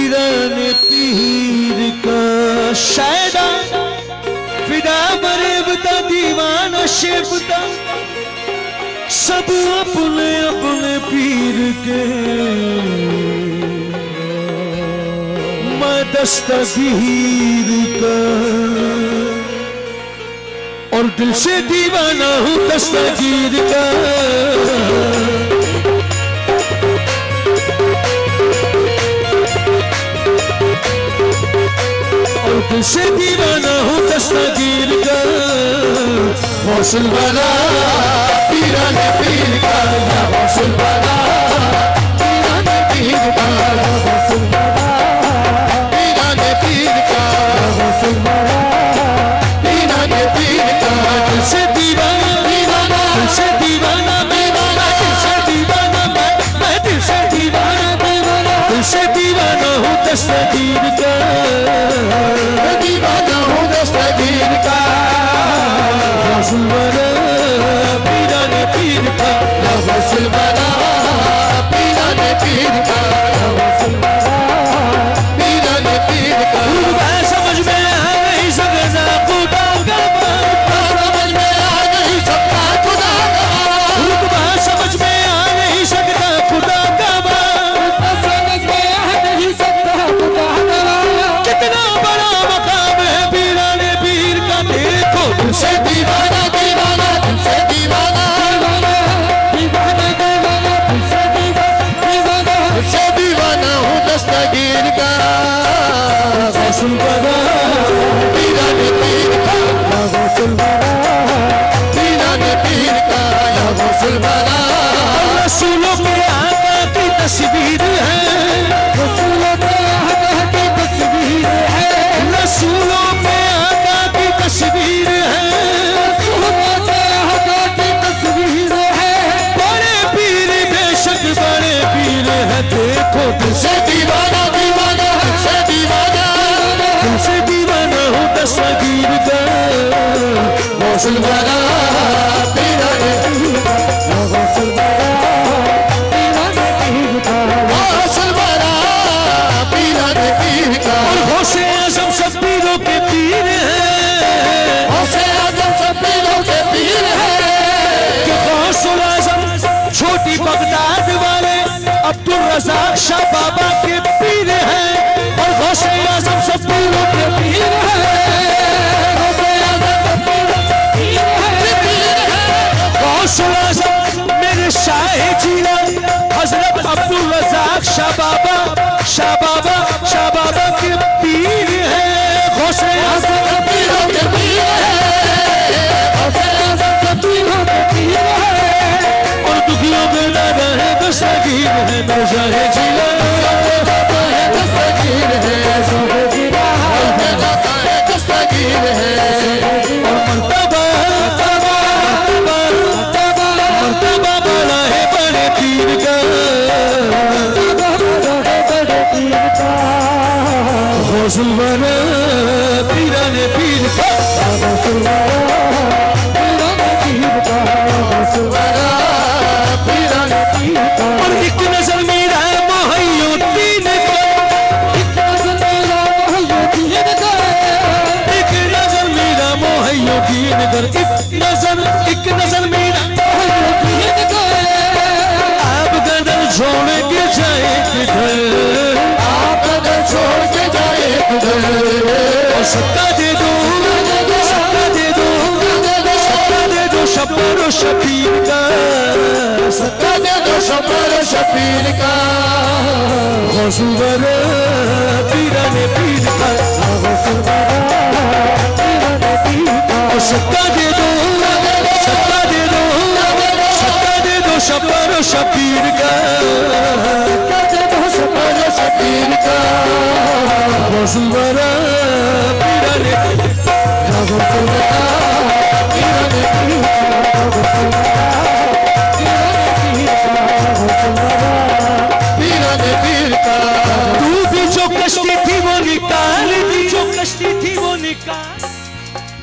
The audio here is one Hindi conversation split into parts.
पीराने पीर का शायदा फिदा मरेबता दीवाना शेबता सब अपने अपने पीर के मैं दस्तगीर का और दिल से दीवाना हूँ दस्तगीर का और दिल से दीवाना हूँ दस्तगीर का हौसल वाला पीराने पीर का या हौसल वाला पीराने पीर का हौसल वाला पीराने पीर का हौसल वाला पीराने पीर का दिल से दीवाना दीवाना दिल से दीवाना दीवाना दिल से दीवाना मैं दिल से दीवाना दीवाना दिल से दीवाना हूँ दस्तगीर का दीवाना हूँ दस्तगीर का हौसल वाला पीराने पीर का हौसल वाला पीराने पीर का हौसल वाला पीराने पीर का समझ में आ नहीं सकता खुदा का समझ में आ नहीं सकता खुदा का समझ में आ नहीं सकता खुदा का समझ में आ नहीं सकता खुदा का कितना बड़ा मकाम है पीराने पीर का देखो दिल से दीवाना दीवाना दिल से दीवाना दीवाना दीवाना दिल से दीवाना दिल से दीवाना हूँ दस्तगीर का हौसल वाला पीराने पीर का हौसल वाला पीराने पीर का हौसल वाला रसूलों के आका की तस्वीर है रसूलों के आका की तस्वीर है रसूलों के आका की तस्वीर है रसूलों के आका की तस्वीर है बड़े पीर बेशक बड़े पीर है देखो दिल से दीवाना दीवाना दिल से दीवाना दिल से दीवाना हूँ दस्तगीर का हौसल वाला पीराने पीर का हौसल वाला पीराने पीर का हौसल वाला पीराने पीर का और गौसे आज़म सब पीरों के पीर है गौसे आज़म सब पीरों के पीर है कि गौसुल आज़म छोटी बगदाद वाले अब्दुल रज़ाक शाह बाबा के पीर हैं और गौसे आज़म सब पीरों के पीर है गौसे आज़म सब पीरों के पीर है गौसुल आज़म मेरे शाह जीला हजरत अब्दुल रज़ाक शाह बाबा के पीर है गौसे आज़म सब पीरों के पीर है गौसे आज़म सब पीरों के पीर है और दुखियों में लगा है दस्तगीर है मेरे शाह जीला है दस्तगीर है दस्तगीर है और मर्तबा मर्तबा बड़ा है बड़े पीर का हौसल वाला पीराने पीर का हौसल वाला पीराने पीर का हौसल वाला पीराने पीर का और एक नजर मेरा मोहय्युद्दीन का एक नजर मेरा मोहय्युद्दीन का एक नजर मेरा मोहय्युद्दीन का एक नजर मेरा मोहय्युद्दीन का आप गदर छोड़ के जाए किधर आप गदर छोड़ के जाए किधर और सत्ता दे दो सत्ता दे दो सत्ता दे दो शब्बर और शबीर का सत्ता दे दो शब्बर और शबीर का हौसल वाला पीराने पीर का हौसल वाला पीराने पीर का और सत्ता दे दो सत्ता दे दो सत्ता दे दो शब्बर और शबीर का सत्ता दे दो शब्बर और शबीर का हौसल वाला पीराने पीर का हौसल वाला पीराने पीर का हौसल वाला पीराने पीर का तू भी जो कश्ती थी वो निकाल दी जो कश्ती थी वो निकाल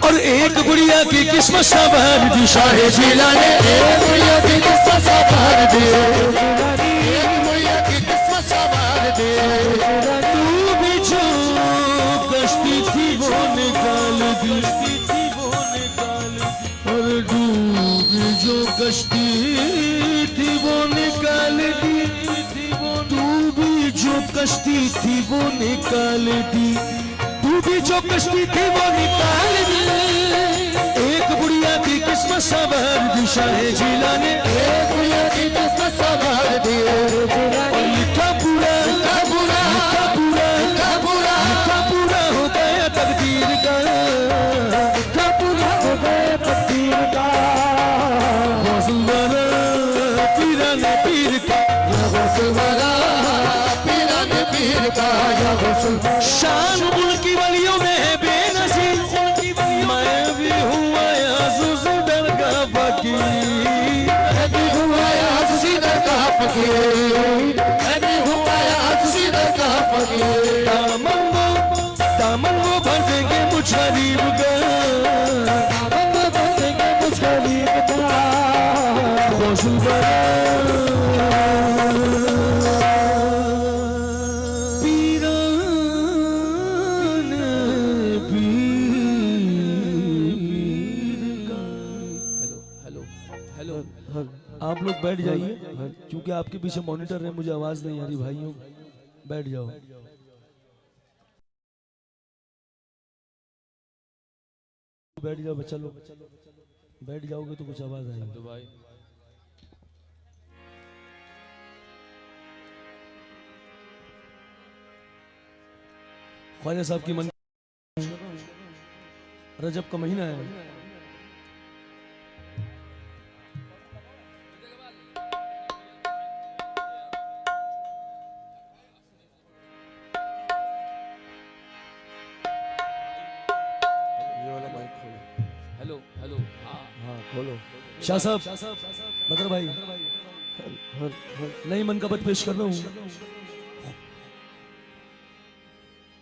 और एक गुड़िया की किस्मत संवार दी शाह जीला ने एक गुड़िया की किस्मत संवार दी एक गुड़िया की किस्मत संवार दी तू भी जो कश्ती थी वो निकाल दी, तू भी जो कश्ती थी वो निकाल दी। एक बुढ़िया की किस्मत सवार दी शाह जिलानी, एक बुढ़िया की किस्मत सवार दी लिखा पूरा लिखा पूरा लिखा पूरा लिखा पूरा लिखा पूरा हो गया तकदीर का, लिखा पूरा हो गया तकदीर का। गौसुलवारा पीरा ने पीर का, या गौसुलवारा पीरा ने पीर का, या गौसुल। शान उनकी वलियों में है बेनज़ीर, मैं भी हुआ याज़ुज़ दरगाह फकीर, मैं भी हुआ याज़ुज़ दरगाह फकीर, मैं भी हुआ याज़ुज़ दरगाह फकीर। दामन वो भर देंगे मुझ गरीब का, दामन वो भर देंगे मुझ गरीब का। गौसुलवारा आप लोग बैठ जाइए, क्योंकि आपके पीछे मॉनिटर है, मुझे आवाज नहीं आ रही। भाइयों बैठ जाओ। बैठ जाओ बच्चा लोग, बैठ जाओगे तो कुछ आवाज आएगी। तो भाई ख्वाजा साहब की मन, रजब का महीना है, हेलो हेलो हाँ खोलो। शाह साहब, बकर भाई, नई मन का बत पेश कर रहा हूँ।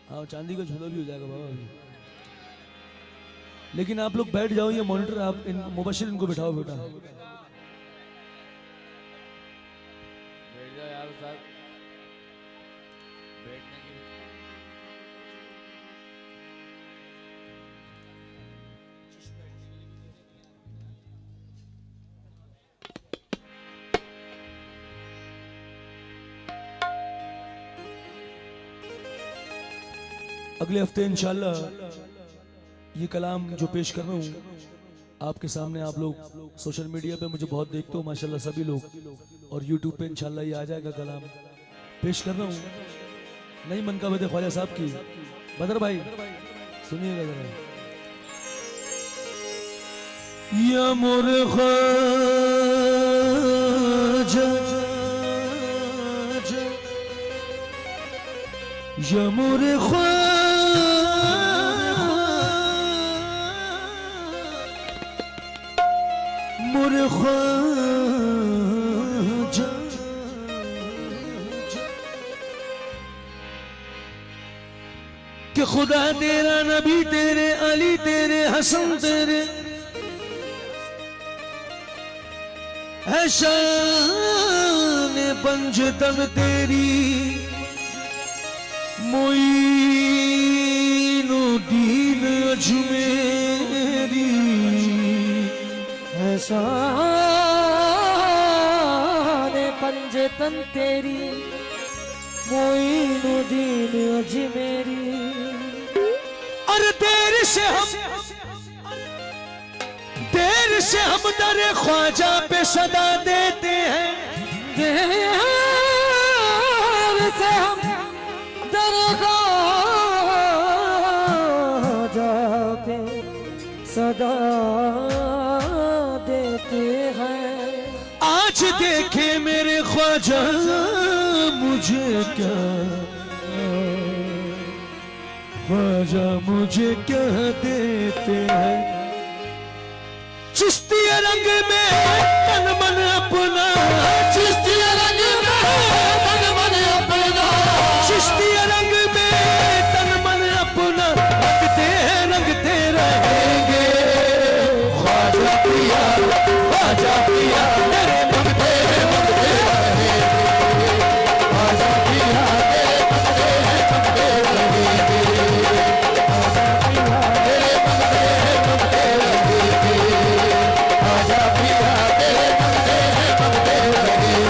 हाँ चांदी का झूला भी हो जाएगा बाबा अभी, लेकिन आप लोग बैठ जाओ। ये मॉनिटर आप मुबशिर इनको बिठाओ बेटा। बैठ जाओ यार साहब, बैठने की अगले हफ्ते इंशाल्लाह ये कलाम जो पेश कर रहा हूँ आपके सामने, आप लोग सोशल मीडिया पे मुझे बहुत देखते हो माशाल्लाह सभी लोग, और यूट्यूब पे इंशाल्लाह ये आ जाएगा कलाम। पेश कर रहा हूँ नई मन का बत ख्वाजा साहब की। बदर भाई सुनिएगा जरा। या मोरे ख्वाजा, या मोरे मोरे ख्वाजा, कि खुदा तेरा, नबी तेरे, अली तेरे, हसन तेरे, है शान पंजतन तेरी, मोइनुद्दीन अजमेरी, शान पंजतन तेरी, मोइनुद्दीन अजमेरी। और देर से हम दर ख्वाजा पे सदा देते हैं, देर से हम दर ख्वाजा पे सदा देते हैं। आज देखे मेरे ख्वाजा मुझे क्या, ख्वाजा मुझे क्या देते हैं। चिश्ती रंग में तन मन अपना, चिश्ती रंग में तन मन अपना, चिश्ती रंग में तन मन अपना, रंगते रहेंगे। ख्वाजा पिया, ख्वाजा पिया तेरे मंगते रहेंगे, ख्वाजा पिया तेरे मंगते रहेंगे, ख्वाजा पिया तेरे मंगते रहेंगे, ख्वाजा पिया तेरे मंगते रहेंगे।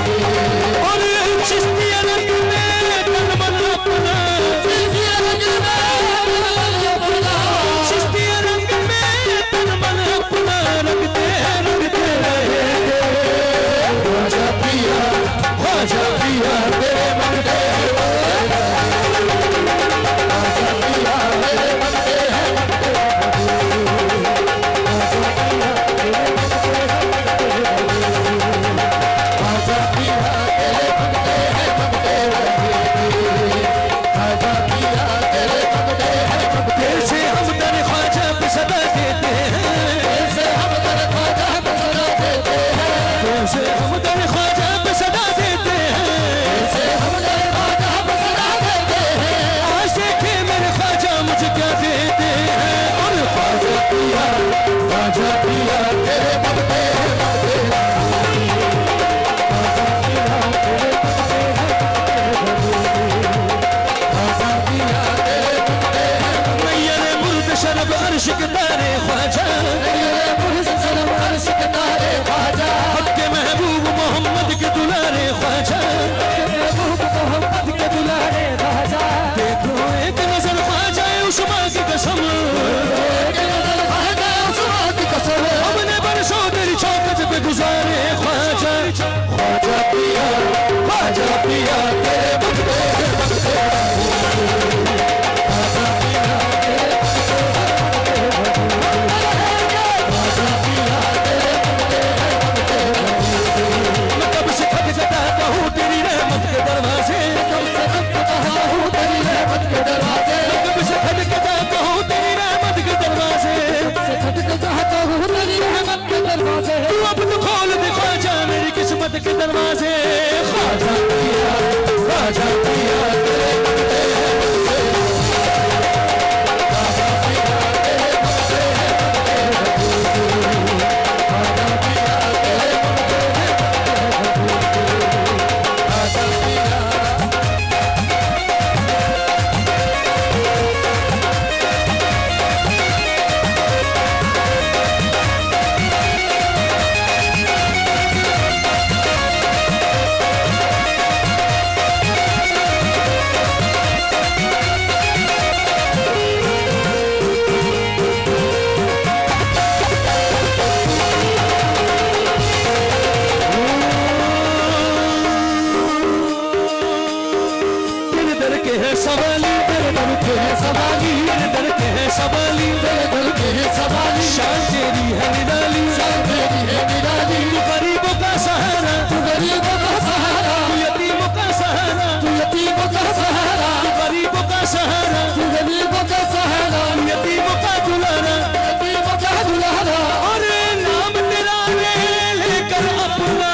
सवाली, तेरे दर के हैं सवाली, तेरे दर के हैं सवाली, तेरे दर के हैं सवाली, शान तेरी है निराली, शान तेरी है निराली, तू गरीबों का सहारा, तू गरीबों का सहारा, तू यतीमों का सहारा, तू यतीमों का सहारा, तू गरीबों का सहारा, तू गरीबों का सहारा, तू यतीमों का दुलारा, यतीमों का दुलारा। और नाम तेरा ले लेकर अपना,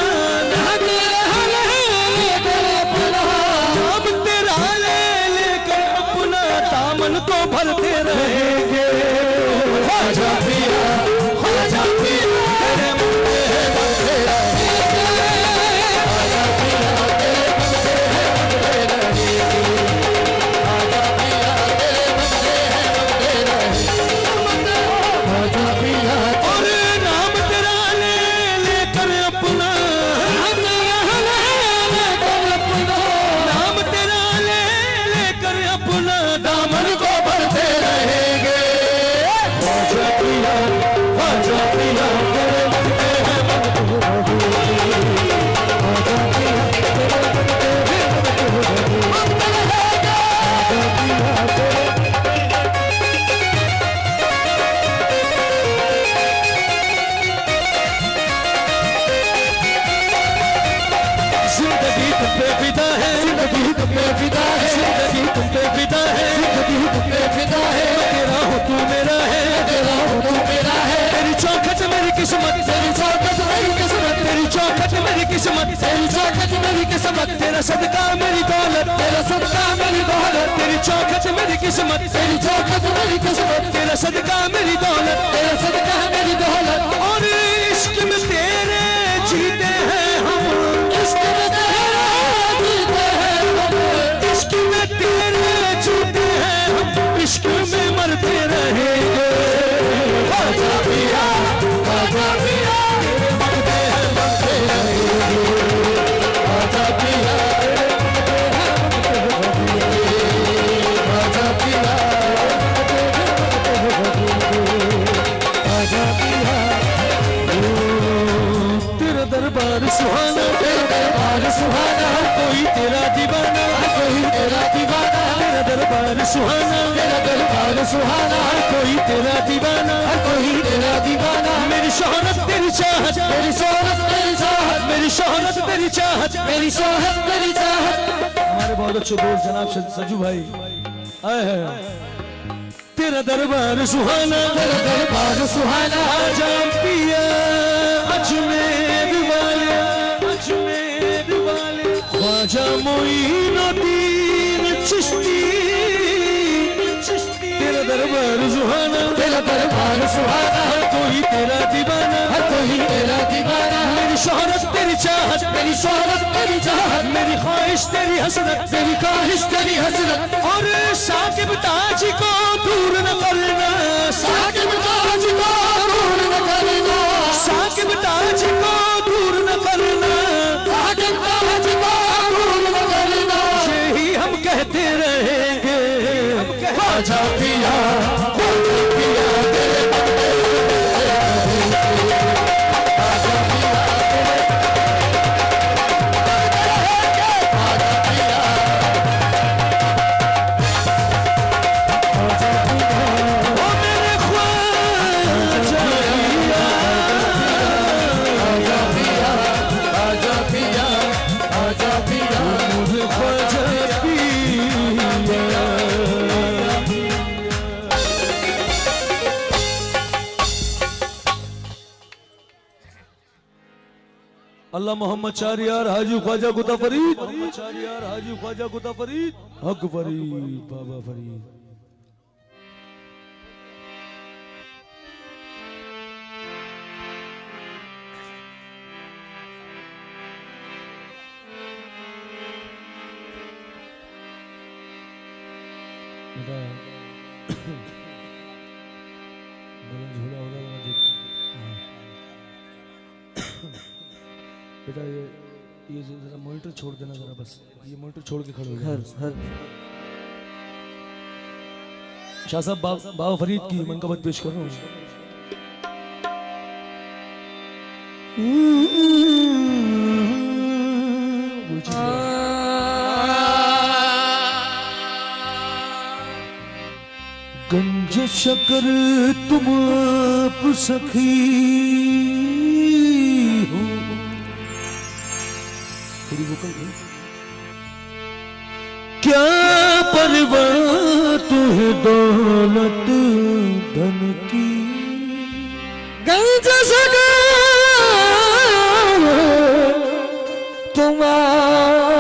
नाम तेरा ले लेकर अपना, नाम तेरा ले लेकर अपना दामन को भरते रहेंगे। ख्वाजा पिया, ख्वाजा पिया, तेरे मुझे है बनते रहेंगे। ख्वाजा पिया, तेरे बनते हैं बनते रहेंगे। ख्वाजा पिया, तेरे बनते हैं बनते रहेंगे। ख्वाजा पिया, और नाम तेरा ले लेकर अपना, नाम तेरा ले लेकर अपना, नाम तेरा ले लेकर अपना दामन को भरते रहेंगे। ख्वाजा पिया, ख्वाजा पिया, तेरे बनते हैं बनते रहेंगे। ख्वाजा पिया, तेरे बनते हैं बनते रहेंगे। ख्वाजा पिया, तेरे जिंदगी तुम पे फिदा है, जिंदगी तुम पे फिदा है, जिंदगी तुम पे फिदा है, जिंदगी तुम पे फिदा है। मैं तेरा हूँ तू मेरा है, तेरा हूँ तू मेरा है, तेरी चौखट मेरी किस्मत, तेरी चौखट मेरी किस्मत, तेरी चौखट मेरी किस्मत, तेरी चौखट मेरी किस्मत, तेरा सदका मेरी दौलत, तेरा सदका मेरी दौलत, तेरी चौखट मेरी किस्मत, तेरी चौखट मेरी किस्मत, तेरा सदका मेरी दौलत, तेरा सदका मेरी दौलत। और इश्क में तेरे जीते हैं हम, इश्क में तेरा जीते हैं हम, इश्क में तेरे जीते हैं हम, इश्क में मरते रहेंगे। ख्वाजा पिया, ख्वाजा पिया, मरते हैं मरते रहेंगे। ख्वाजा पिया, ख्वाजा पिया, ख्वाजा पिया। तेरा दरबार सुहाना, तेरा दरबार सुहाना, कोई तेरा दीवाना, कोई तेरा दीवाना, तेरा दरबार सुहाना, तेरा दरबार सुहाना, कोई तेरा दीवाना, कोई तेरा दीवाना। मेरी शोहरत तेरी चाहत, मेरी शोहरत तेरी चाहत, मेरी शोहरत तेरी चाहत, मेरी शोहरत तेरी चाहत। हमारे बहुत अच्छे दोस्त जनाब सजू भाई आए हैं। तेरा दरबार सुहाना, तेरा दरबार सुहाना, आजा पिया अजमेर वाले, अजमेर वाले, ख्वाजा मोइनुद्दीन चिश्ती, तेरा दरबार सुहाना, तेरा दरबार सुहाना, कोई तेरा दीवाना, कोई तेरा दीवाना। मेरी शोहरत तेरी चाहत, मेरी शोहरत तेरी चाहत, मेरी ख्वाहिश तेरी हसरत, मेरी ख्वाहिश तेरी हसरत। और साकिब ताज को दूर न करना, साकिब ताज को दूर न करना, साकिब ताज को दूर न करना, साकिब ताज को दूर न करना। यही हम कहते रहेंगे। ख्वाजा पिया, ख्वाजा पिया, तेरे बनते हैं ख्वाजा पिया, तेरे ख्वाजा पिया, ख्वाजा पिया, ओ मेरे ख्वाजा पिया, ख्वाजा पिया, ख्वाजा पिया, ख्वाजा पिया। मुझे ख्वाजा पिया। अल्लाह मोहम्मद चारियार हाजी ख्वाजा गुता फरीद, चारियार हाजी ख्वाजा गुता फरीद, हक फरीद, बाबा फरीद। बेटा बड़ा झोला होगा जरा देख के। हाँ। बेटा ये जरा मॉनिटर छोड़ देना जरा, बस ये मॉनिटर छोड़ के खड़े हो जाओ। शाह साहब बाबा फरीद की मनकबत पेश कर रहा हूँ। गंज शकर तुम आप सखी हो। थोड़ी वोकल है। क्या परवाह तुहे दौलत धन की। गंज शकर तुम आप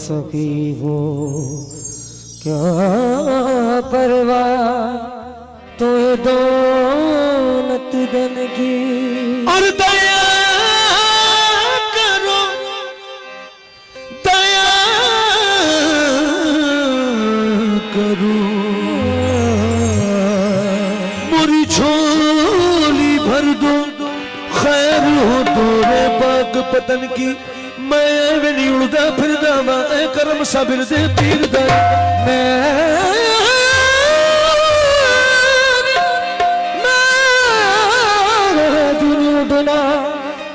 सखी हो। क्या परवाह तो दौलत धन की। और दया करो दया करो मोरी झोली भर दो खैर हो तो रे बाग पतन की। मैं भी नहीं उड़दा फिरदा मैं करम साबिर दे पीर दा।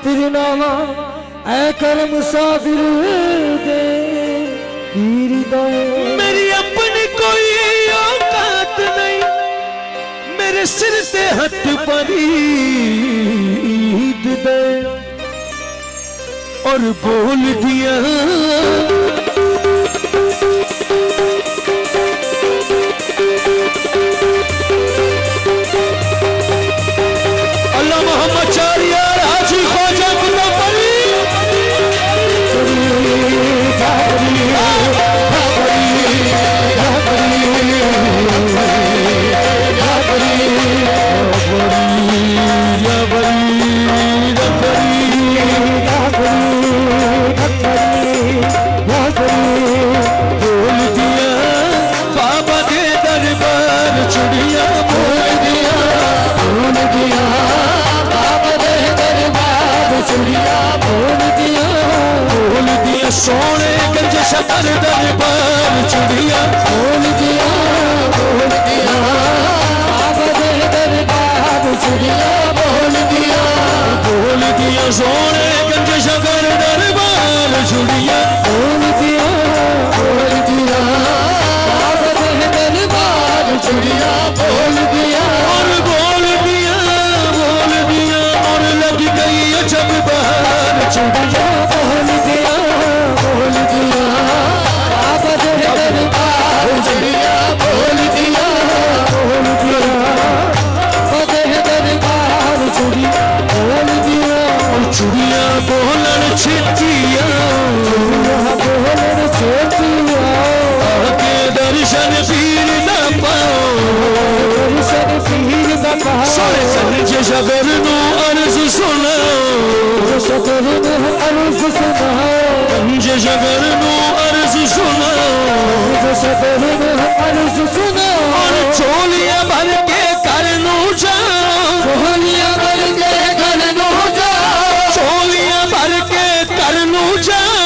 फिरनावा ऐ कर मुसाफिर दे पीर दे। मेरी अपनी कोई औकात नहीं मेरे सिर से हथ परीद दे। और बोल दिया अल्लाह मोहम्मद चारिया हाजी ख्वाजा मुतफरी। बोल दिया बाबा के दरबार चुड़िया बोल दिया। बोल दिया बाबा दे दरबार चुड़िया बोल दिया। बोल दिया सोने गंज शकर दरबार चुड़िया बोल दिया बाबा दे दरबार चुड़िया बोल दिया। बोल दिया सोने गंज शकर दरबार चुड़िया बोल दिया बाबा दे दरबार चुड़िया बोल दिया। और बोल दिया और लग गई अजब बहार चुड़िया बोल दिया बाबा दे दरबार चुड़िया बोल दिया। बाबा दे दरबार चुड़िया बोल दिया। चुड़िया बोलन छिटिया बोलन छोटिया आके दर्शन पीर न पाओ। दर्शन पीर न पाओ। सोने गंज शकर नू अर्ज सुनाओ। शकर नू अर्ज सुनाओ। गंज शकर नू अर्ज सुनाओ। शकर नू अर्ज सुनाओ। और चोलियां भर के घर नू जाओ। चोलियां भर के घर नू जाओ। चोलियां भर के घर नू जाओ।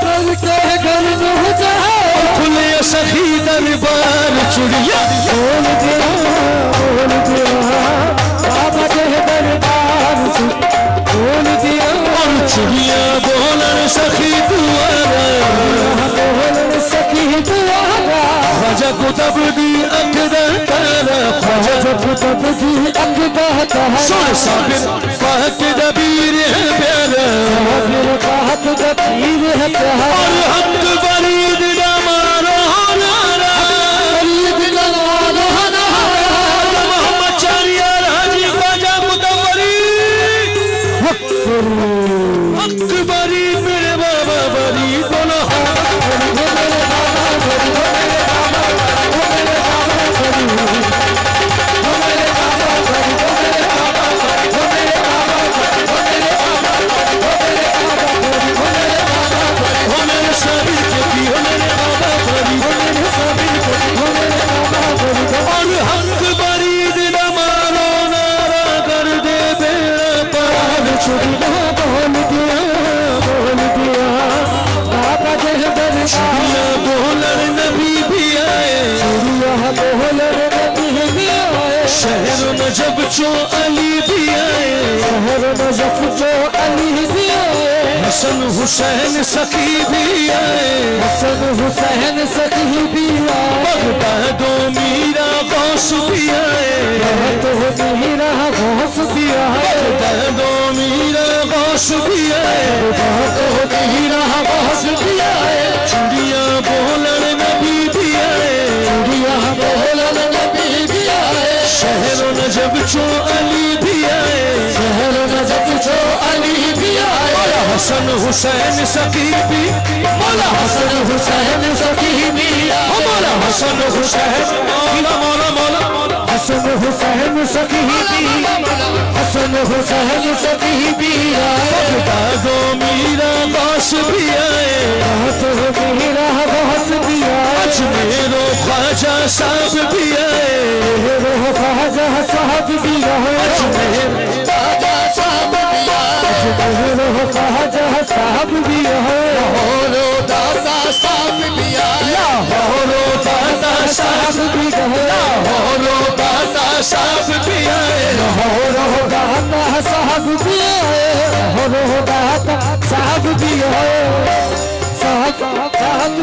भर के घर नू जाओ। खुले सखी दरबार चुड़िया बोल दिया बाबा दे दरबार बोल दिया। और चुड़िया बोलन सखी दुआरा बोलन सखी दुआरा। ख्वाजा कुतुब दी अकदा तारा ख्वाजा कुतुब दी अकदा तारा। सोने साबिर पाक दबीर है प्यारा। साबिर पाक दबीर है प्यारा। और हक बरीद मारो नारा। बरीद मारो नारा। मोहम्मद चारिया हाजी ख्वाजा मुतफरी। हक बरी मेरे बाबा बरी बोलो और हक बरीद न मारो नारा कर दे बेड़ा पार चुड़िया बोल दिया बाबा दे दरबार। चुड़िया बोलन नबी भी आए। चुड़िया बोलन नबी भी आए। शहर नजब चो अली भी आए। शहर नजफ जो अली भी आए। हसन हुसैन सखी भी आए। हसन हुसैन सखी भी भी आए, बगदादो मीरा गौस भी आए, तो मीरा गौस भी आए, बगदादो मीरा गौस भी आए, तो मीरा गौस भी आए, चुड़िया बोलन नबी भी आए, चुड़िया बोलन नबी भी आए, शहर नजब चो अली भी आए, शहर नजब चो अली भी आए, हसन हुसैन सकीबी, मौला हसन हुसैन सकीबी आए, हमारा हसन हुसैन मौला मौला मौला हसन हुसैन सकीबी, हसन हुसैन सकीबी आए, बगदादो मीरा गौस भी आए, तो मीरा गौस भी आए, अजमेरो ख्वाजा साहब भी आए, रोह ख्वाजा साहब भी आए, ख्वाजा साहब भी आए, रोह ख्वाजा साहब भी आए, लाहौरो दाता साहब भी आए, लाहौरो दाता साहब भी आए, लाहौरो दाता साहब भी आए, लाहौरो दाता साहब भी आए, लाहौरो दाता साहब भी आए, साहब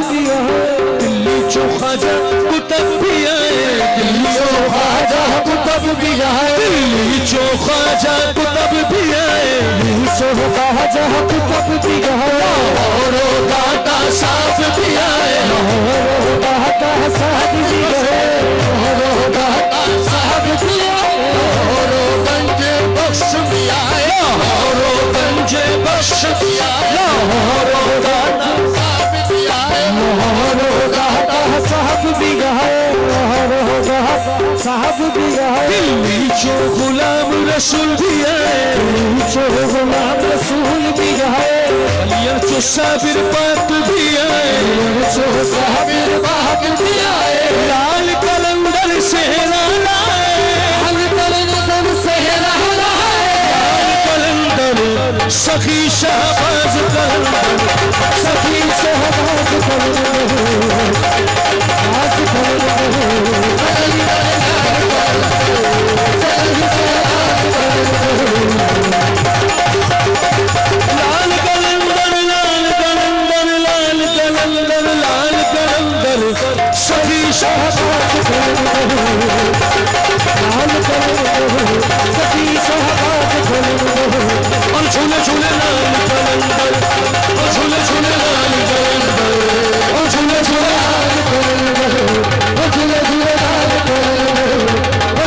भी आए, दिल्ली चो ख्वाजा कुतुब भी आए, दिल्ली चो ख्वाजा कुतुब भी आए, दिल्ली चो ख्वाजा कुतुब भी आए, ख्वाजा कुतुब भी आए, लाहौरो दाता साहब भी आए, लाहौरो दाता साहब भी आए, लाहौरो दाता साहब भी आए, लाहौरो गंज बख्श भी आए, लाहौरो गंज बख्श भी आए, लाहौरो दाता साहब भी आए, लाहौरो दाता साहब भी आए, लाहौरो दाता साहब भी आए, दिल्ली चो गुलाम रसूल भी आए, चो गुलाम रसूल भी आए, अलिया चो साबिर पाक भी आए, चो साबिर बाग भी आए, लाल कलंदर से लाए, हल कलंदर सहरा लाए, कलंदर सखी शहबाज कलंदर, सखी शहबाज कलंदर, आस लाल कलंदर लाल कलंदर लाल कलंदर लाल कलंदर सखी शहबाज लाल कलंदर, सखी शहबाज कलंदर, और झूले झूले लाल कलंदर, और झूले झूले लाल कलंदर, और झूले झूले लाल कलंदर,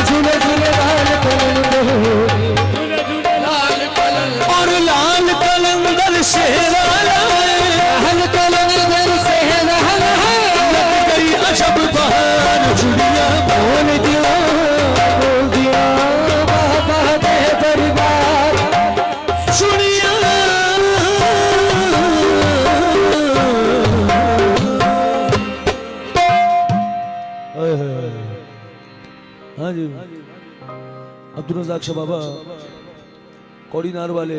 झूले झूले लाल कलंदर, झूले झूले लाल कलंदर, और लाल कलंदर से हल कलंदर सहरा लाए, गई अजब बहार चुड़िया बोल दिया बाबा दे दरबार, चुड़िया हाँ जी अब्दुल रज़ाक शाह बाबा कौड़ी नार वाले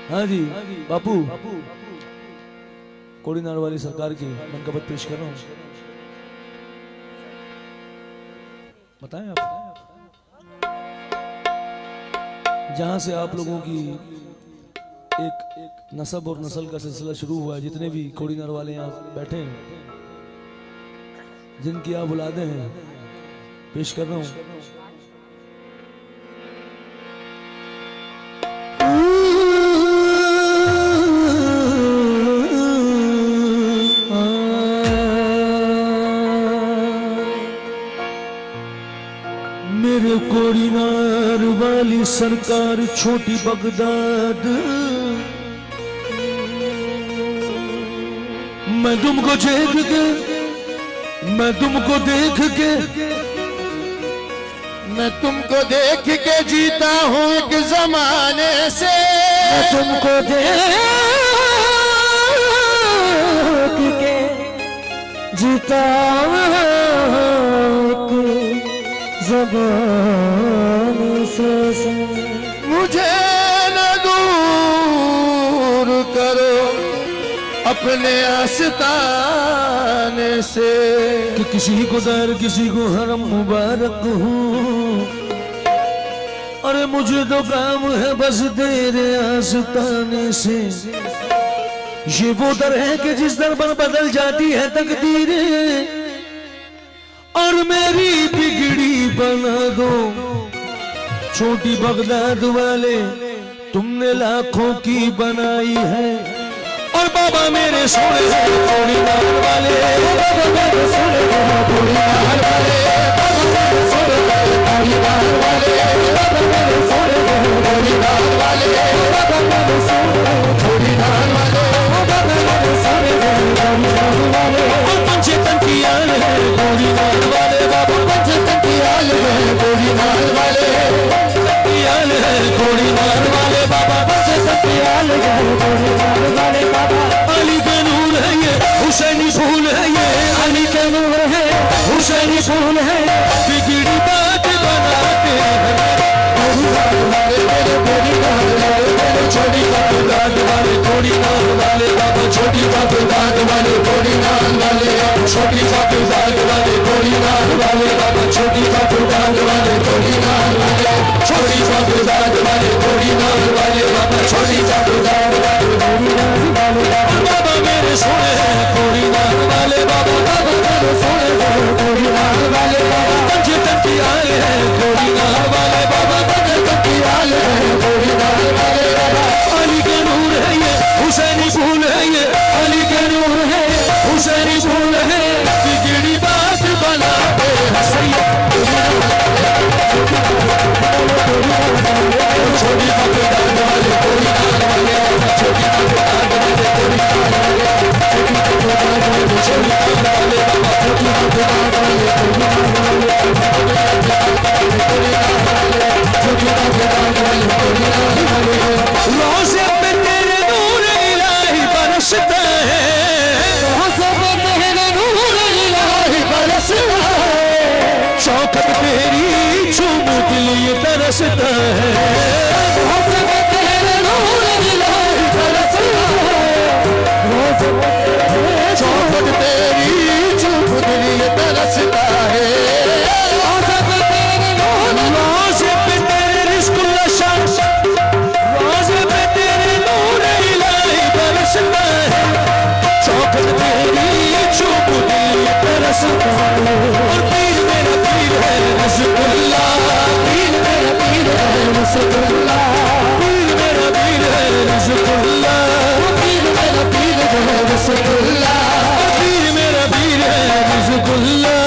हाँ जी बापू कौड़ी नार वाली सरकार की मनकबत पेश कर रहा हूँ। बताएं आप जहां से आप लोगों की एक नस्ब और नस्ल का सिलसिला शुरू हुआ है, जितने भी कौड़ी नार वाले यहाँ बैठे हैं, जिनकी आप औलादे हैं, पेश कर रहा हूँ। मेरे कोड़ी नार वाली सरकार छोटी बगदाद, मैं तुमको देख के, मैं तुमको देख के, मैं तुमको देख के जीता हूँ एक जमाने से, मैं तुमको देख के जीता एक जमाने से, मुझे न दूर करो अपने आस्ताने से, कि किसी को दर किसी को हरम मुबारक हूँ, अरे मुझे तो काम है बस तेरे आस्ताने से। ये वो दर है कि जिस दर पर बदल जाती है तकदीरें, और मेरी बिगड़ी बना दो। छोटी बगदाद वाले तुमने लाखों की बनाई है, और बाबा मेरे सोने थोड़ी नाल वाले, बाबा मेरे सोने थोड़ी नाल वाले, बाबा मेरे सोने थोड़ी नाल वाले, बाबा मेरे सोने थोड़ी नाल वाले, बाबा मेरे सोने थोड़ी नाल वाले, बाबा मेरे सोने थोड़ी नाल वाले। और पंचे तंकियाल है थोड़ी नाल वाले, बाबा पंचे तंकियाल है थोड़ी नाल वाले, तंकियाल है थोड़ी नाल वाले, बाबा पंचे तंकियाल है थोड़ी नाल वाले। बाबा अली के नूर है ये, हुसैनी फूल है ये, अली के नूर है, हुसैनी फूल है, बिगड़ी बात बनाते हैं। छोटी बगदाद वाले थोड़ी नाल वाले, बाबा छोटी बगदाद वाले थोड़ी नाल वाले, छोटी बगदाद वाले थोड़ी नाल वाले, बाबा छोटी बगदाद वाले थोड़ी नाल वाले, छोटी बगदाद वाले थोड़ी नाल वाले, बाबा छोटी बगदाद वाले थोड़ी नाल वाले। बाबा मेरे सोने थोड़ी नाल वाले, बाबा बाबा मेरे सोने थोड़ी नाल वाले, बाबा पंजे तंकी आए हैं थोड़ी नाल वाले, बाबा पंजे तंकी आए हैं थोड़ी नाल वाले। अली के नूर है ये, हुसैनी फूल है ये, अली के नूर है, हुसैनी फूल है, बिगड़ी बात बनाते हैं सैयद। छोटी बगदाद वाले थोड़ी नाल वाले, छोटी बगदाद वाले थोड़ी नाल वाले, छोटी बगदाद वाले छोटी नाल वाले, बाबा छोटी बगदाद वाले थोड़ी नाल वाले, छोटी बगदाद वाले थोड़ी नाल वाले। रोज़े पे तेरे नूर इलाही बरसता है, रोज़े पे तेरे नूर इलाही बरसता है, शौकत तेरी चूम दिल ये तरसता है, रोज़े पे तेरे नूर इलाही बरसता है, रोज़े पे शौकत तेरी चूम दिल ये तरसता है, रोज़े पे तेरे नूर, रोज़े पे तेरे रिज़्क़ नशा, रोज़े पे तेरे नूर इलाही बरसता है, शौकत तेरी चूम दिल ये तरसता है। और पीर मेरा पीर है रसूलुल्लाह, पीर मेरा पीर है रसूलुल्लाह, पीर मेरा पीर है रसूलुल्लाह, पीर मेरा पीर है रसूलुल्लाह, पीर मेरा पीर है रसूलुल्लाह,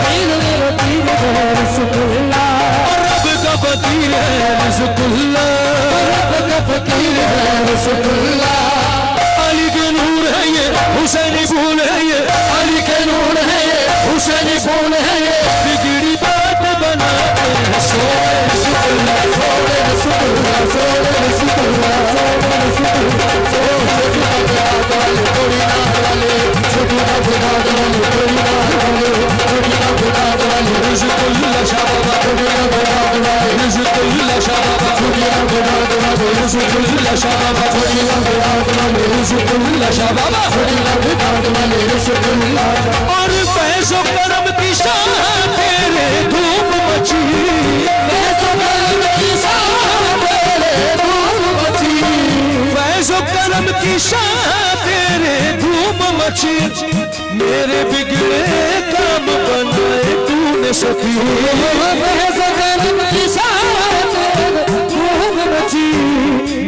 पीर मेरा पीर है रसूलुल्लाह। और रब का फकीर है रसूलुल्लाह, रब का फकीर है रसूलुल्लाह। अली के नूर है ये, हुसैनी फूल है ये, अली के नूर है ये, हुसैनी फूल है ये, बिगड़ी बात बनाते हैं सोने रसूलुल्लाह, सोने रसूलुल्लाह, सोने रसूलुल्लाह, सोने रसूलुल्लाह। छोटी बगदाद वाले थोड़ी नाल वाले, छोटी बगदाद वाले थोड़ी नाल वाले, छोटी बगदाद वाले रसूलुल्लाह शाह बाबा, छोटी बगदाद वाले रसूलुल्लाह शाह बाबा, छोटी बगदाद वाले रसूलुल्लाह शाह बाबा, छोटी बगदाद वाले रसूलुल्लाह शाह बाबा, छोटी बगदाद वाले रसूलुल्लाह। और पैसों करम की शान तेरे धूम मची, पैसों करम की शान तेरे धूम मची, पैसों करम की शान तेरे धूम मची, मेरे बिगड़े काम बनाए तूने सखी, पैसों करम की शान तेरे धूम मची,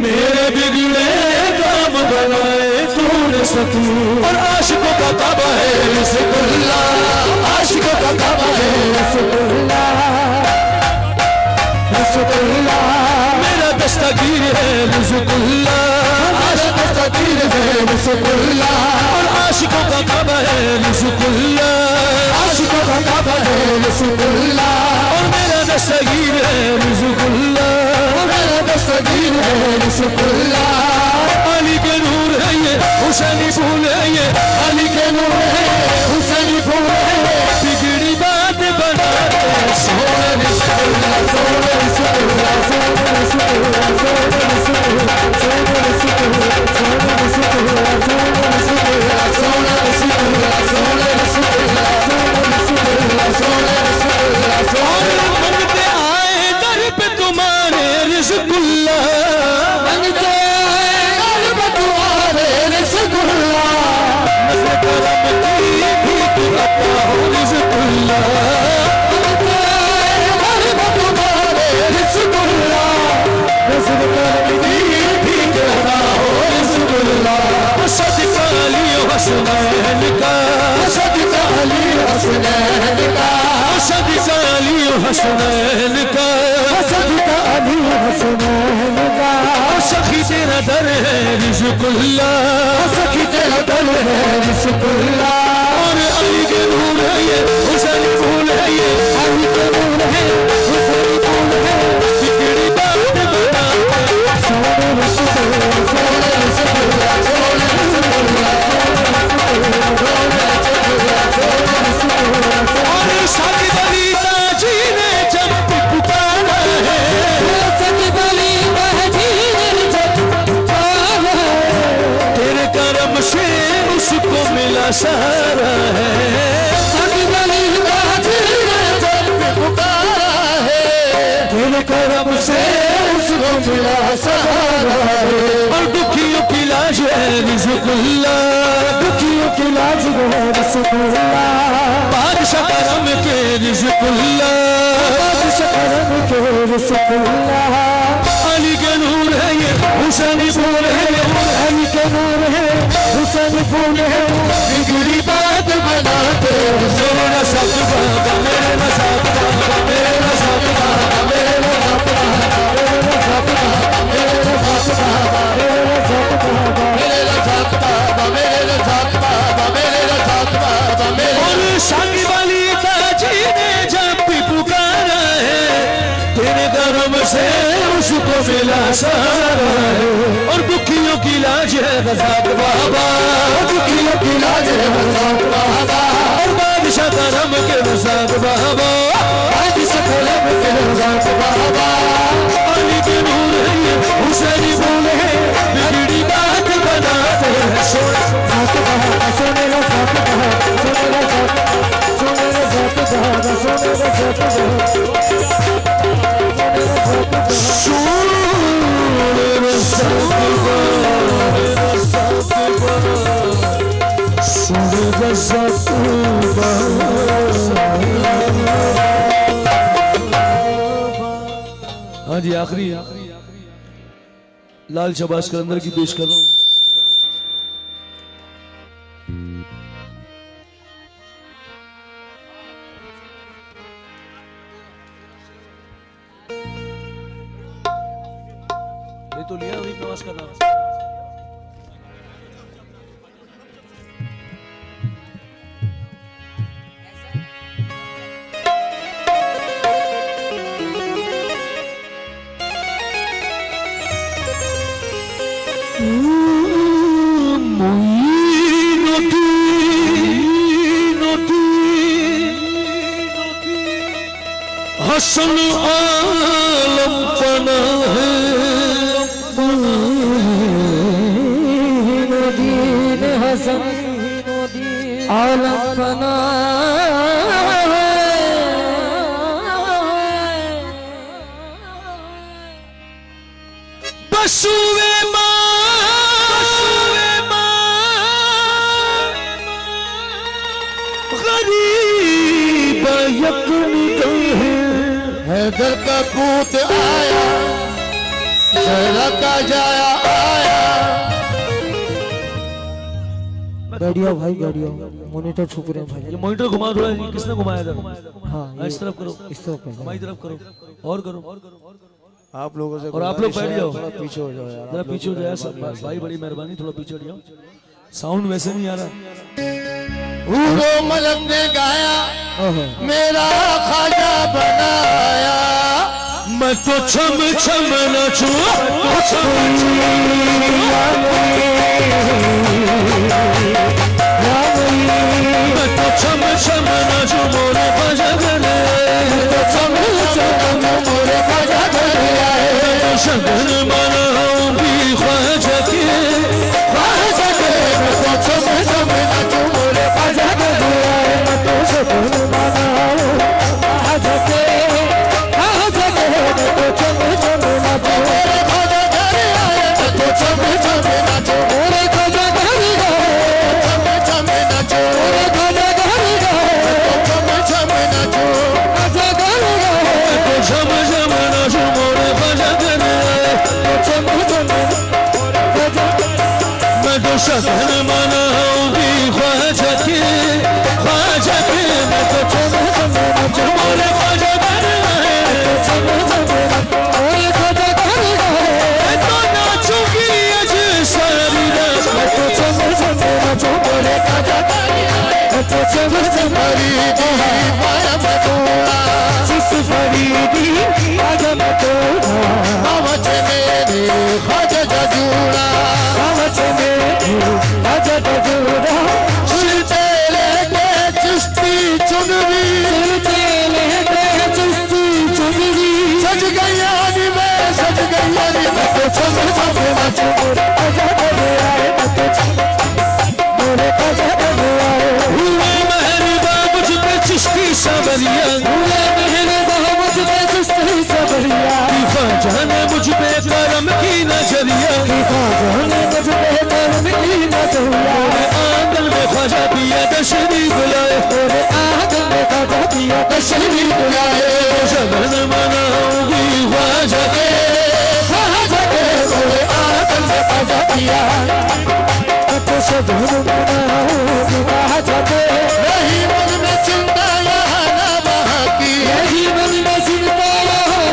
मेरे बिगड़े काम बनाए तूने सखी। और आशिकों का काबा है रसूलुल्लाह, आशिकों का काबा है रसूलुल्लाह, रसूलुल्लाह मेरा दस्तगीर है रसूलुल्लाह, मेरा दस्तगीर है रसूलुल्लाह। और आशिकों का काबा है रसूलुल्लाह, आशिकों का काबा है रसूलुल्लाह। और मेरा दस्तगीर है रसूलुल्लाह, मेरा दस्तगीर है रसूलुल्लाह। अली के नूर है ये, हुसैनी फूल है ये, अली के नूर है ये, हुसैनी फूल है ये, बिगड़ी बात बनाते हैं सोने रसूलुल्लाह, सोने रसूलुल्लाह, सोने रसूलुल्लाह, सोने रसूलुल्लाह, सोने रसूलुल्लाह, सोने रसूलुल्लाह, सोने रसूलुल्लाह, सोने रसूलुल्लाह, सोने रसूलुल्लाह, सोने रसूलुल्लाह, सोने रसूलुल्लाह, सोने हसनैन का, सजदा अली हसनैन का, सखी तेरा दर है रिज़्क़ुल्लाह, सखी तेरा दर है रिज़्क़ुल्लाह, और अली के नूर है ये, हुसैन फूल है ये, अली के नूर है, हुसैन फूल है, बिगड़ी बात बता सोने रसूलुल्लाह, सोने रसूलुल्लाह, सोने रसूलुल्लाह, और साकिब अली ताजी ने जब पुकारा है, साकिब अली ताजी ने जब पुकारा है, तेरे करम से उसको मिला सहारा है, साकिब अली ताजी ने जब पुकारा है, तेरे करम से उसको मिला सहारा है, और दुखियों की लाज है रिज़्क़ुल्लाह, दुखियों की लाज है रिज़्क़ुल्लाह, बादशाह करम के रिज़्क़ुल्लाह, बादशाह करम के रिज़्क़ुल्लाह, अली के नूर है ये, हुसैन फूल है ये, अली के नूर है, हुसैन फूल है, बिगड़ी बात बनाते मेरा सब बाबा, मेरा सब बाबा, मेरा सब बाबा, मेरा साथ बाबा, मेरा साथ बाबा, मेरा साथ बाबा, मेरा साथ बाबा, मेरा साथ बाबा, मेरा साथ बाबा, मेरा साथ बाबा, मेरा और साकिब अली ताजी ने जब भी पुकारा है, तेरे करम से उसको मिला सहारा है, और दुखियों की लाज है रज़ाक बाबा, दुखियों की लाज है रज़ाक बाबा, और बादशाह करम के रज़ाक बाबा, बादशाह करम के रज़ाक बाबा, अली के नूर है ये, हुसैन फूल है, बिगड़ी बात बनाते हैं सोना साथ बाबा, सोने ला साथ बाबा, सोने ला साथ, सोने ला साथ बाबा, सोने ला साथ हाँ जी, आखिरी लाल शबाश कलंदर की पेश कर रहा हूँ। ये तो लिया अभी नवाज का नाम। हसन आलम पना है, दीन हसन आलम पना बसुए गरीब यकनी हैदर का पूत आया, जरा का जाया आया, गाड़िया भाई गाड़िया, मॉनिटर छुप रहे हैं भाई, ये मॉनिटर घुमा रहा है, किसने घुमाया था? हाँ इस तरफ करो, इस तरफ हमारी तरफ करो, और करो, आप लोगों से, और आप लोग बैठ जाओ, पीछे हो जाओ यार, जरा पीछे हो जाए सब भाई, बड़ी मेहरबानी, थोड़ा पीछे हट जाओ, साउंड वैसे नहीं आ रहा। वो मलक ने गाया, मेरा ख्वाजा बनाया, मैं तो छम छम नाचूं, मैं तो छम छम नाचूं मोरे ख्वाजा गले, छम छम मोरे ख्वाजा गले, शगन मनाऊं भी ख्वाजा के, ख्वाजा के, मैं तो छम छम नाचूं मोरे ख्वाजा गले, मैं तो शगन मनाऊं ख्वाजा के, ख्वाजा के, मैं तो छम छम नाचूं मोरे ख्वाजा गले, मैं तो छम छम नाचूं मोरे ख्वाजा गले, छम छम नाचूं मोरे ख्वाजा गले, छम छम नाचूं ख्वाजा गले, तो छम छम नाचूं मोरे ख्वाजा गले, छम छम ख्वाजा, मैं तो शगन मनाऊं भी ख्वाजा के, मैं तो छम छम नाचूं मोरे ख्वाजा गले। फरीदी पाया मधुरा जिस फरीदी आगम तोड़ा कवच मेरे ख्वाजा जजूरा कवच मेरे ख्वाजा जजूरा सुनते लेके चिश्ती चुनरी सुनते लेके चिश्ती चुनरी सज गई यानी मैं सज गई यानी मैं तो छम छम नाचूं मोरे ख्वाजा आए तो मोरे ख्वाजा आए हुआ मेहरबा मुझ पे चिश्ती सावरिया हुआ मेहरबा मुझ पे चिश्ती सावरिया ख्वाजा ने मुझ पे करम की नजरिया ख्वाजा ने मुझ पे करम की नजरिया आंगन में ख्वाजा पिया दशरी बुलाए मोरे आंगन में ख्वाजा पिया दशरी बुलाए शगन मनाऊंगी ख्वाजा के मोरे आंगन में ख्वाजा पिया तो शगन मनाऊंगी ख्वाजा के नहीं मन में चिंता यहाँ ना वहाँ की यही मन में चिंता यहाँ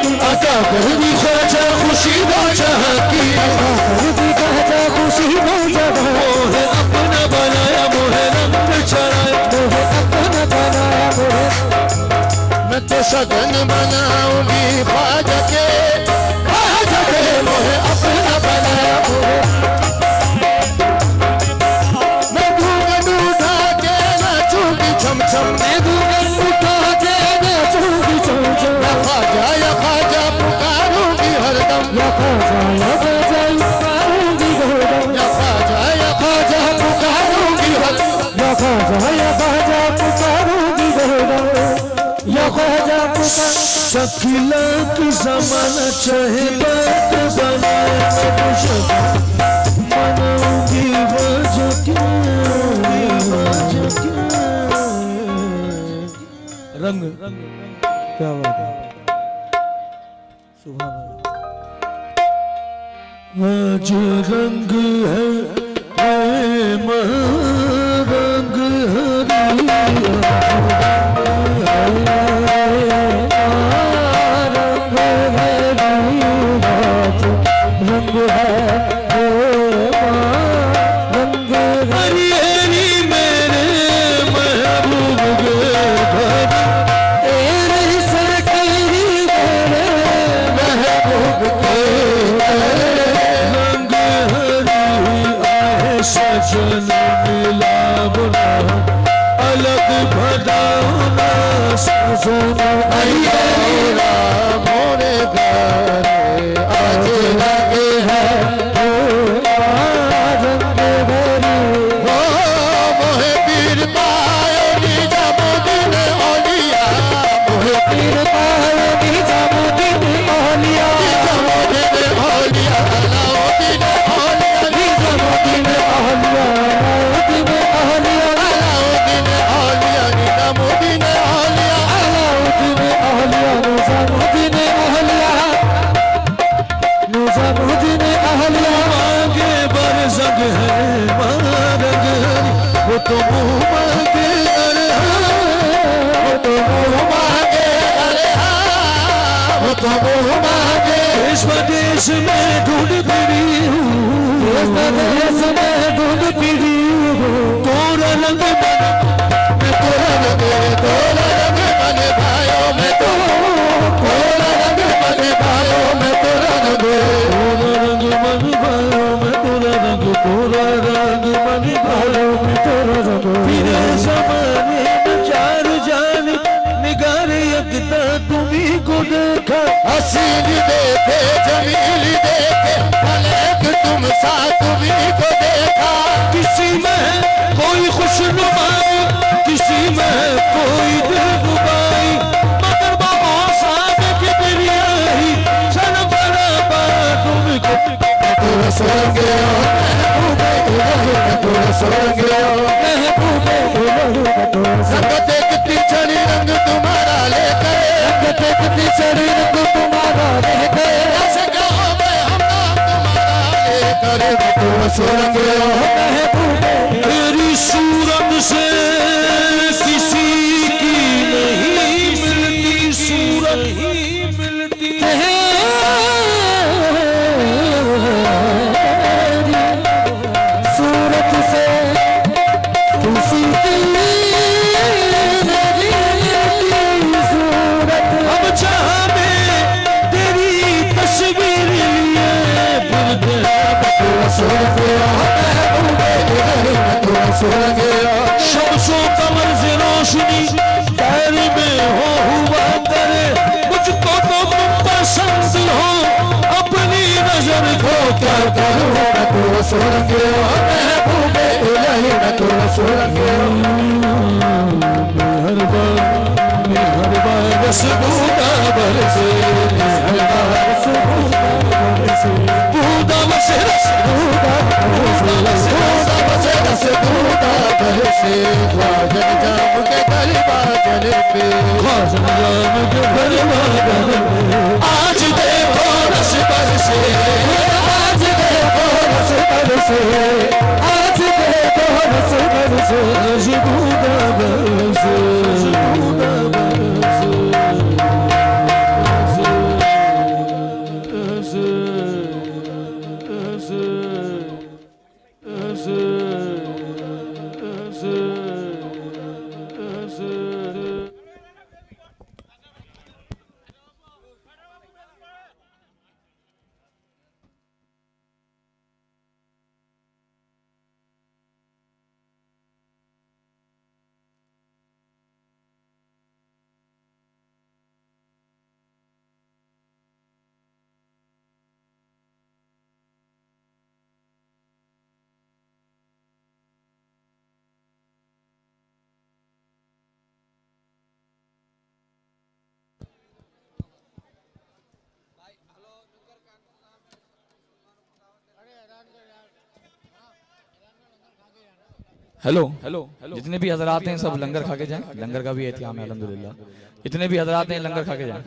की अता कर दी ख्वाजा खुशी दो जहाँ की कर दी ख्वाजा खुशी दो जहाँ मोहे अपना बनाया मोहे रंग चढ़ाया मोहे अपना बनाया मोहे मैं तो शगन मनाऊंगी ख्वाजा के मोहे अपना बनाया मोहे मैं घूंघट उठा के नाचूंगी छम छम मैं घूंघट उठा के नाचूंगी छम छम या ख्वाजा पुकारूंगी हरदम या ख्वाजा पुकारूंगी हरदम या ख्वाजा पुकारूंगी हरदम या ख्वाजा पुकारूंगी हरदम या ख्वाजा पुकार शकीला की जमाना चाहे बात बनाए मनाऊंगी वजह क्या रंग क्या बात है सुभान अल्लाह आज रंग है रंग रंग हरियाली मेरे महबूब घर तेरे सरकारी मेरे महबूब रंग हरी आए सजन मिलावना अलग भदाना सजन अय्यारा मोरे घर आज लगे है मोहे पीर पायो निजामुद्दीन औलिया मोहे पीर पायो निजामुद्दीन औलिया निजामुद्दीन औलिया अलाउद्दीन औलिया निजामुद्दीन औलिया अलाउद्दीन औलिया अलाउद्दीन औलिया निजामुद्दीन औलिया अलाउद्दीन औलिया निजामुद्दीन औलिया निजामुद्दीन औलिया मांगे बरसग है मारग वो तो मुँह मांगे अरे वो तो मुँह मांगे अरे वो तो मुँह मांगे देश प्रदेश में ढूंढ फिरी हूँ देश प्रदेश में ढूंढ फिरी हूँ तोरा रंग मैं तोरा रंग बने भाइयों मैं तो तोरा रंग बने भाइयों मैं तोरा रंग मन भाइयों मैं तोरा रंग मन भाइयों मैं तोरा रंग फिर ज़माने में चार जाने निगार यकता तुम्ही को देखा हसीन देखे जमील देखे फलक तुम सा तुम्ही को देखा किसी में कोई खुशनुमाई किसी में कोई दिलरुबाई मगर बाबा साहब की बिरियाही सन बराबा तुमको तोरा सोर गया तोरा सोर गया संगत कितनी चढ़ी रंग तुम्हारा लेकर संगत कितनी चढ़ी रंग तुम्हारा लेकर ऐसे गाँव में हम तुम्हारा लेकर तोरा सोर गया तेरी सूरत से किसी की नहीं मिलती रसूल के महबूबे इलाही मैं तो रसूल के मेहरबान रसूदा बरसे मेहरबान रसूदा बरसे बूदा बरसे रसूदा बरसे ख्वाजन जाम के गलबा जल पे ख्वाजन जाम के गलबा जल पे आज देखो रस बरसे आज देखो रस बरसे आज देखो रस बरसे रसूदा बरसे रसूदा हेलो हेलो जितने भी हजरात हैं सब लंगर खा के जाएं। लंगर का भी एहतियाम है अल्हम्दुलिल्लाह। जितने भी हजरात हैं लंगर खा के जाएं।